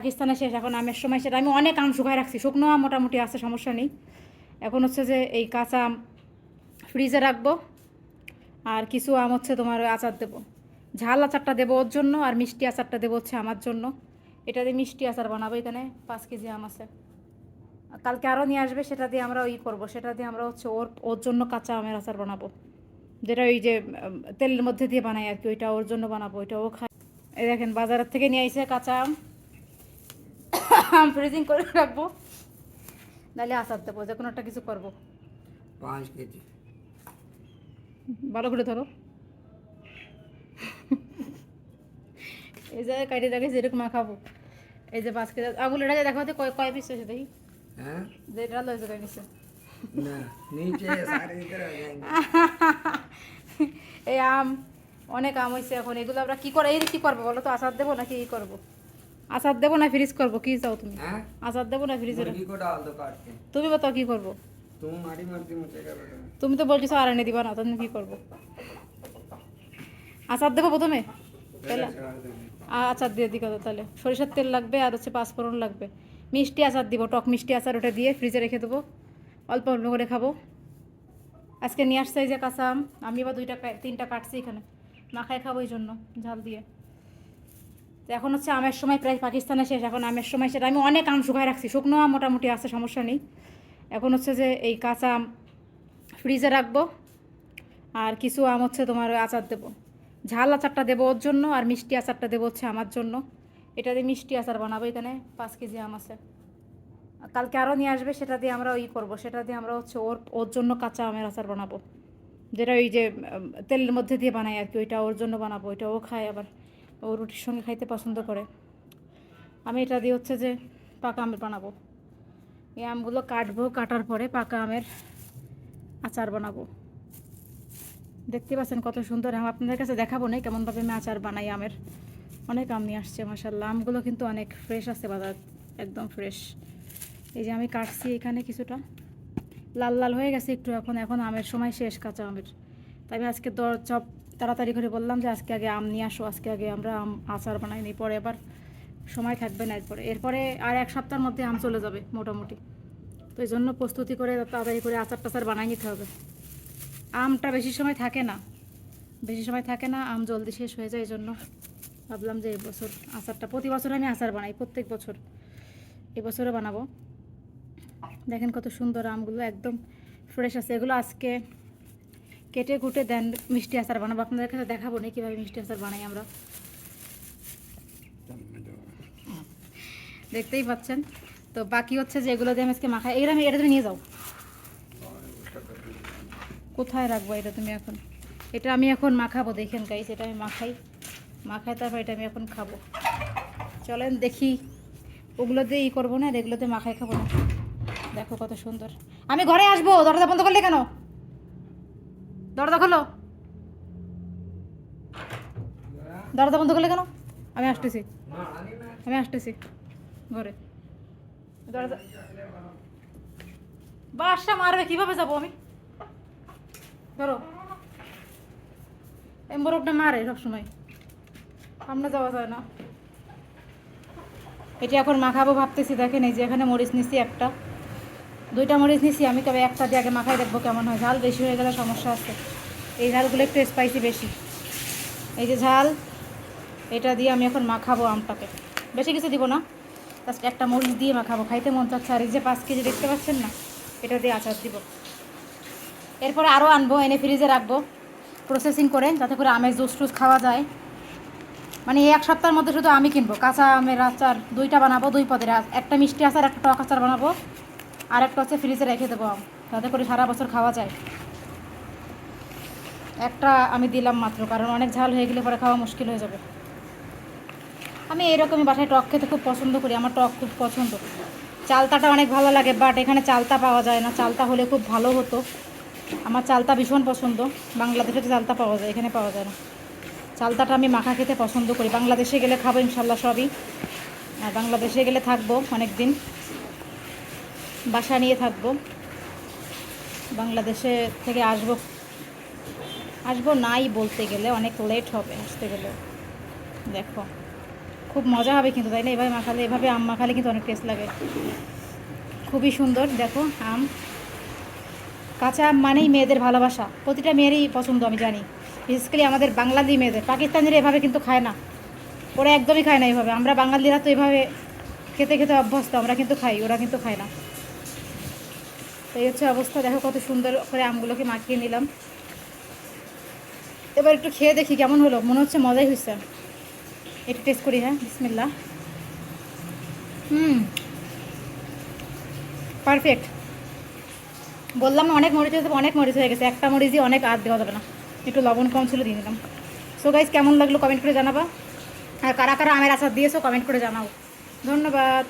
পাকিস্তানে শেষ, এখন আমের সময়। সেটা আমি অনেক আম শুকায় রাখছি, শুকনো আম মোটামুটি আছে, সমস্যা নেই। এখন হচ্ছে যে এই কাঁচা আম ফ্রিজে রাখবো, আর কিছু আম হচ্ছে তোমার আচার দেবো। ঝাল আচারটা দেবো ওর জন্য, আর মিষ্টি আচারটা দেবো হচ্ছে আমার জন্য। এটা দিয়ে মিষ্টি আচার বানাবো। এখানে 5 কেজি আম আছে, কালকে আরও নিয়ে আসবে, সেটা দিয়ে আমরা করবো, সেটা দিয়ে আমরা হচ্ছে ওর ওর জন্য কাঁচা আমের আচার বানাবো, যেটা ওই যে তেলের মধ্যে দিয়ে বানাই আর কি, ওইটা ওর জন্য বানাবো, ওইটাও খাই। এই দেখেন বাজারের থেকে নিয়ে আইছে কাঁচা আম, আম ফ্রিজিং করে রাখবো, নাহলে আচার দেবো, যে কোনো একটা কিছু করবো। 5 কেজি ভালো করে ধরো। এই যে কাটি দেখে যেরকম মাখাবো, এই যে 5 কেজি আঙুল, এটা দেখো তো কয় কয় পিস হয়েছে দেখি। হ্যাঁ যে এটা লয়েছে কয় নিচ্ছে। না নিচে সারে ইধর आ जाएंगे। এই আম অনেক আম হয়েছে, এখন এগুলো আমরা কি করে, এই কি করবো বলো তো? আচার দেবো নাকি ই করবো? আচার দেবো না ফ্রিজ করবো, কি চাও তুমি? हैं আচার দেবো না ফ্রিজে? मुर्गी को डाल दो काट के। তুমি बताओ কি করবো? तुम हमारी मर्जी मुझे क्या पता। তুমি তো বলছো আর এনে দিবা না, তুমি কি করবো? আচার দেবো প্রথমে, তাহলে पहले चढ़ा देंगे। আচার দিয়ে দিই কত, তাহলে সরিষার তেল লাগবে, আর হচ্ছে 5 ফোড়ন লাগবে। মিষ্টি আচার দিব, টক মিষ্টি আচার, ওটা দিয়ে ফ্রিজে রেখে দেবো, অল্প অল্প করে খাবো। আজকে নিয়ে আসছে এই যে কাঁচা আম, আমি বা 2টা 3টা কাটছি এখানে, মাখায় খাবো এই জন্য ঝাল দিয়ে। তো এখন হচ্ছে আমের সময়, প্রায় পাকিস্তানে শেষ, এখন আমের সময়। সেটা আমি অনেক আম শুকায় রাখছি, শুকনো আম মোটামুটি আছে, সমস্যা নেই। এখন হচ্ছে যে এই কাঁচা আম ফ্রিজে রাখবো, আর কিছু আম হচ্ছে তোমার আচার দেবো। ঝাল আচারটা দেবো ওর জন্য, আর মিষ্টি আচারটা দেবো হচ্ছে আমার জন্য। এটা দিয়ে মিষ্টি আচার বানাবো। এখানে 5 কেজি আম আছে, কালকে আরও নিয়ে আসবে, সেটা দিয়ে আমরা করবো, সেটা দিয়ে আমরা হচ্ছে ওর ওর জন্য কাঁচা আমের আচার বানাবো, যেটা ওই যে তেলের মধ্যে দিয়ে বানাই আর কি, ওইটা ওর জন্য বানাবো, ওইটাও খায়, আবার ও রুটির সঙ্গে খাইতে পছন্দ করে। আমি এটা দিয়ে হচ্ছে যে পাকা আমের বানাবো। এই আমগুলো কাটবো, কাটার পরে পাকা আমের আচার বানাবো। দেখতে পাচ্ছেন কত সুন্দর আম, আপনাদের কাছে দেখাবো না কেমনভাবে আমি আচার বানাই আমের। অনেক আম নিয়ে আসছে মাশাল্লাহ, আমগুলো কিন্তু অনেক ফ্রেশ আছে, বাজার একদম ফ্রেশ। এই যে আমি কাটছি এখানে কিছুটা লাল লাল হয়ে গেছে একটু, এখন এখন আমের সময় শেষ কাঁচা আমের। তাই আমি আজকে চপ তাড়াতাড়ি করে বললাম যে আজকে আগে আম নিয়ে আসো, আজকে আগে আমরা আম আচার বানাই নিই, পরে আবার সময় থাকবে না, এরপরে আর 1 সপ্তাহের মধ্যে আম চলে যাবে মোটামুটি। তো এই জন্য প্রস্তুতি করে তাড়াতাড়ি করে আচার টাচার বানাই নিতে হবে। আমটা বেশি সময় থাকে না, বেশি সময় থাকে না, আম জলদি শেষ হয়ে যায়, এই জন্য ভাবলাম যে এই বছর আচারটা, প্রতি বছর আমি আচার বানাই, প্রত্যেক বছর, এবছরও বানাবো। দেখেন কত সুন্দর আমগুলো, একদম ফ্রেশ আছে। এগুলো আজকে কেটে কুটে দেন মিষ্টি আচার বানাবো, আপনাদের কাছে দেখাবো না কীভাবে মিষ্টি আচার বানাই আমরা, দেখতেই পাচ্ছেন। তো বাকি হচ্ছে যে এগুলো দিয়ে আমি আজকে মাখাই। এগুলো আমি, এটা তুমি নিয়ে যাও, কোথায় রাখবো এটা তুমি এখন? এটা আমি এখন মাখাবো, দেখেন গাইস, এটা আমি মাখাই তারপর এটা আমি এখন খাবো। চলেন দেখি, ওগুলো দিয়ে করবো না, এগুলোতে মাখাই খাবো না। দেখো কত সুন্দর। আমি ঘরে আসবো, দরজা বন্ধ করলে কেন? দরজা খোলো, দরজা বন্ধ করলে কেন? আমি আসতেছি, আমি আসতেছি ঘরে। দরজা, বাসা মারবে, কিভাবে যাবো আমি? ধরো, এমবরফটা মারে সবসময়, সামনে যাওয়া যায় না। এটি এখন মাখাবো ভাবতেছি। দেখেন এই যে এখানে মরিচ নিছি, 2টা মরিচ নিছি আমি, তবে একটা দিয়ে আগে মাখাই দেখবো কেমন হয়। ঝাল বেশি হয়ে গেলে সমস্যা আছে, এই ঝালগুলো একটু স্পাইসি বেশি। এই যে ঝাল, এটা দিয়ে আমি এখন মাখাবো আমটাকে, বেশি কিছু দিব না, জাস্ট একটা মরিচ দিয়ে মাখাবো, খাইতে মন চাচ্ছে। আর এই যে 5 কেজি দেখতে পাচ্ছেন না, এটা দিয়ে আচার দিব। এরপরে আরও আনবো, এনে ফ্রিজে রাখবো প্রসেসিং করে, যাতে করে আমের জুস টুস খাওয়া যায়। মানে এই 1 সপ্তাহের মধ্যে শুধু আমি কিনবো কাঁচা আমের আচার, 2টা বানাবো, 2 পদের, একটা মিষ্টি আচার, একটা টক আচার বানাবো, আর একটা হচ্ছে ফ্রিজে রেখে দেবো আম, যাতে করে সারা বছর খাওয়া যায়। একটা আমি দিলাম মাত্র, কারণ অনেক ঝাল হয়ে গেলে পরে খাওয়া মুশকিল হয়ে যাবে। আমি এরকমই বাসায় টক খেতে খুব পছন্দ করি, আমার টক খুব পছন্দ। চালতাটা অনেক ভালো লাগে, বাট এখানে চালতা পাওয়া যায় না, চালতা হলে খুব ভালো হতো। আমার চালতা ভীষণ পছন্দ, বাংলাদেশে চালতা পাওয়া যায়, এখানে পাওয়া যায় না। চালতাটা আমি মাখা খেতে পছন্দ করি, বাংলাদেশে গেলে খাবো ইনশাল্লাহ সবই, আর বাংলাদেশে গেলে থাকবো অনেক দিন, বাসা নিয়ে থাকবো। বাংলাদেশে থেকে আসবো নাই বলতে গেলে, অনেক লেট হবে আসতে গেলে। দেখো খুব মজা হবে কিন্তু, তাই না? এভাবে মাখালে, এভাবে আম মাখালে কিন্তু অনেক টেস্ট লাগে। খুবই সুন্দর, দেখো আম। কাঁচা আম মানেই মেয়েদের ভালোবাসা, প্রতিটা মেয়েরই পছন্দ আমি জানি, বিশেষ করে আমাদের বাঙালি মেয়েদের। পাকিস্তানিরা এভাবে কিন্তু খায় না, ওরা একদমই খায় না এভাবে। আমরা বাঙালিরা তো এভাবে খেতে খেতে অভ্যস্ত, আমরা কিন্তু খাই, ওরা কিন্তু খায় না। তো এই হচ্ছে অবস্থা। দেখো কত সুন্দর করে আমগুলোকে মাখিয়ে নিলাম। এবার একটু খেয়ে দেখি কেমন হলো, মনে হচ্ছে মজাই হয়েছে। একটু টেস্ট করি, হ্যাঁ, বিসমিল্লাহ। পারফেক্ট। বললাম না, অনেক মরিচ হয়েছে, অনেক মরিচ হয়ে গেছে, একটা মরিচই অনেক, আর দেওয়া যাবে না। একটু লবণ কম ছিল, দিয়ে দিলাম। সো গাইস, কেমন লাগলো কমেন্ট করে জানাবা। আর কারা কারা আমের আচার দিয়েছো কমেন্ট করে জানাও। ধন্যবাদ।